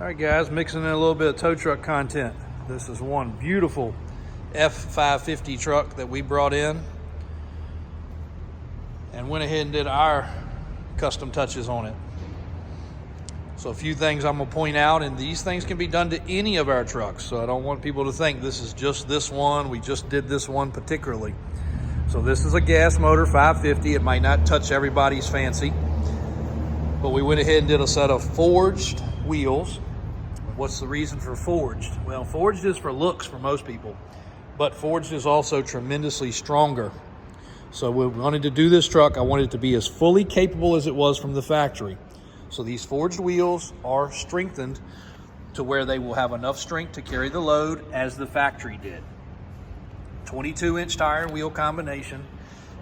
All right, guys, mixing in a little bit of tow truck content. This is one beautiful F550 truck that we brought in and went ahead and did our custom touches on it. So a few things I'm gonna point out, and these things can be done to any of our trucks. So I don't want people to think this is just this one, we just did this one particularly. So this is a gas motor 550. It might not touch everybody's fancy, but we went ahead and did a set of forged wheels. What's the reason for forged? Well, forged is for looks for most people, but forged is also tremendously stronger. So we wanted to do this truck, I wanted it to be as fully capable as it was from the factory. So these forged wheels are strengthened to where they will have enough strength to carry the load as the factory did. 22-inch tire and wheel combination.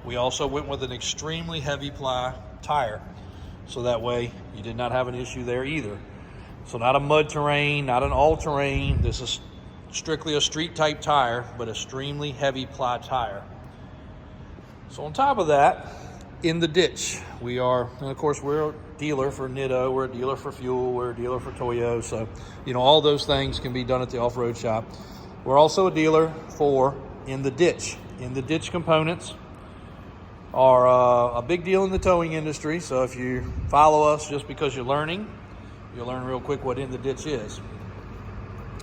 We also went with an extremely heavy ply tire, so that way you did not have an issue there either. So not a mud terrain, not an all-terrain. This is strictly a street type tire, but extremely heavy ply tire. So on top of that, in the ditch, we are, and of course we're a dealer for Nitto, we're a dealer for fuel, we're a dealer for Toyo, so you know all those things can be done at the off-road shop. We're also a dealer for in the ditch. In the ditch components are a big deal in the towing industry, so if you follow us just because you're learning, you'll learn real quick what in the ditch is.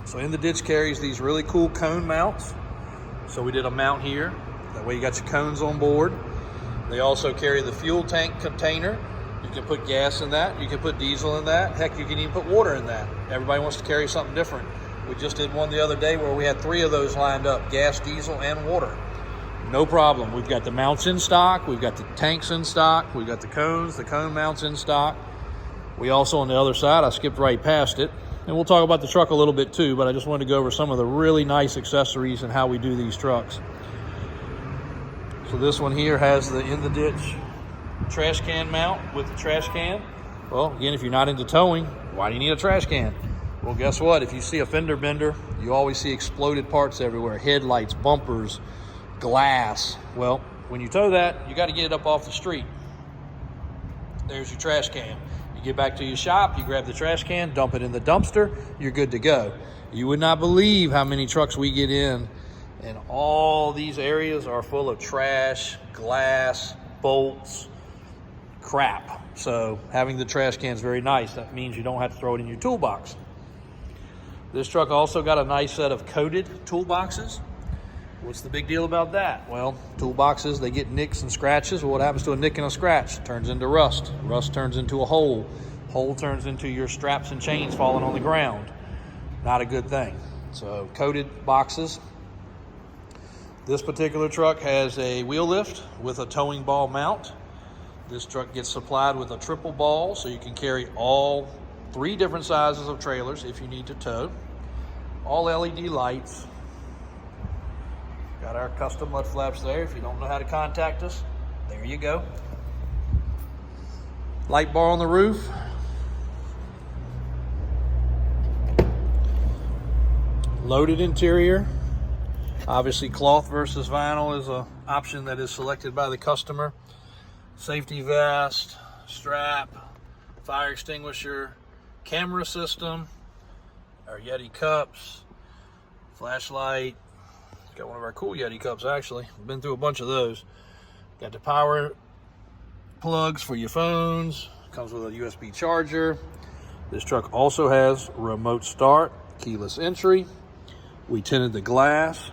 So in the ditch carries these really cool cone mounts. So we did a mount here, that way you got your cones on board. They also carry the fuel tank container. You can put gas in that, you can put diesel in that, heck, you can even put water in that. Everybody wants to carry something different. We just did one the other day where we had 3 of those lined up, gas, diesel, and water. No problem. We've got the mounts in stock, we've got the tanks in stock, we've got the cones, the cone mounts in stock. We also, on the other side, I skipped right past it, and we'll talk about the truck a little bit too, but I just wanted to go over some of the really nice accessories and how we do these trucks. So this one here has the in the ditch trash can mount with the trash can. Well, again, if you're not into towing, why do you need a trash can? Well, guess what? If you see a fender bender, you always see exploded parts everywhere, headlights, bumpers, glass. Well, when you tow that, you got to get it up off the street. There's your trash can. You get back to your shop, you grab the trash can, dump it in the dumpster, you're good to go. You would not believe how many trucks we get in, and all these areas are full of trash, glass, bolts, crap. So having the trash can is very nice. That means you don't have to throw it in your toolbox. This truck also got a nice set of coated toolboxes. What's the big deal about that? Well, toolboxes, they get nicks and scratches. Well, what happens to a nick and a scratch? It turns into rust. Rust turns into a hole. Hole turns into your straps and chains falling on the ground. Not a good thing. So coated boxes. This particular truck has a wheel lift with a towing ball mount. This truck gets supplied with a triple ball, so you can carry all 3 different sizes of trailers if you need to tow. All LED lights. Got our custom mud flaps there. If you don't know how to contact us, there you go. Light bar on the roof. Loaded interior. Obviously, cloth versus vinyl is an option that is selected by the customer. Safety vest, strap, fire extinguisher, camera system, our Yeti cups, flashlight. Got one of our cool Yeti cups, actually. We've been through a bunch of those. Got the power plugs for your phones. Comes with a USB charger. This truck also has remote start, keyless entry. We tinted the glass.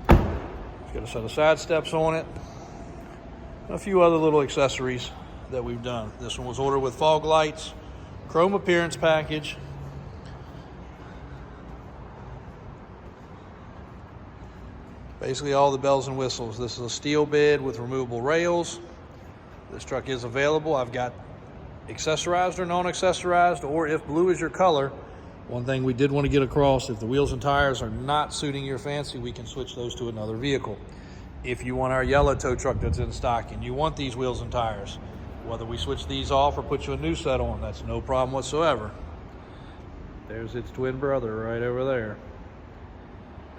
It's got a set of side steps on it. And a few other little accessories that we've done. This one was ordered with fog lights, chrome appearance package. Basically all the bells and whistles. This is a steel bed with removable rails. This truck is available. I've got accessorized or non-accessorized, or if blue is your color, one thing we did want to get across, if the wheels and tires are not suiting your fancy, we can switch those to another vehicle. If you want our yellow tow truck that's in stock and you want these wheels and tires, whether we switch these off or put you a new set on, that's no problem whatsoever. There's its twin brother right over there.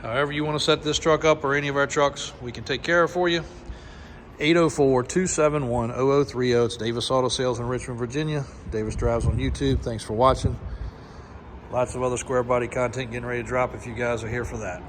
However you want to set this truck up or any of our trucks, we can take care of for you. 804-271-0030. It's Davis Auto Sales in Richmond, Virginia. Davis Drives on YouTube. Thanks for watching. Lots of other square body content getting ready to drop if you guys are here for that.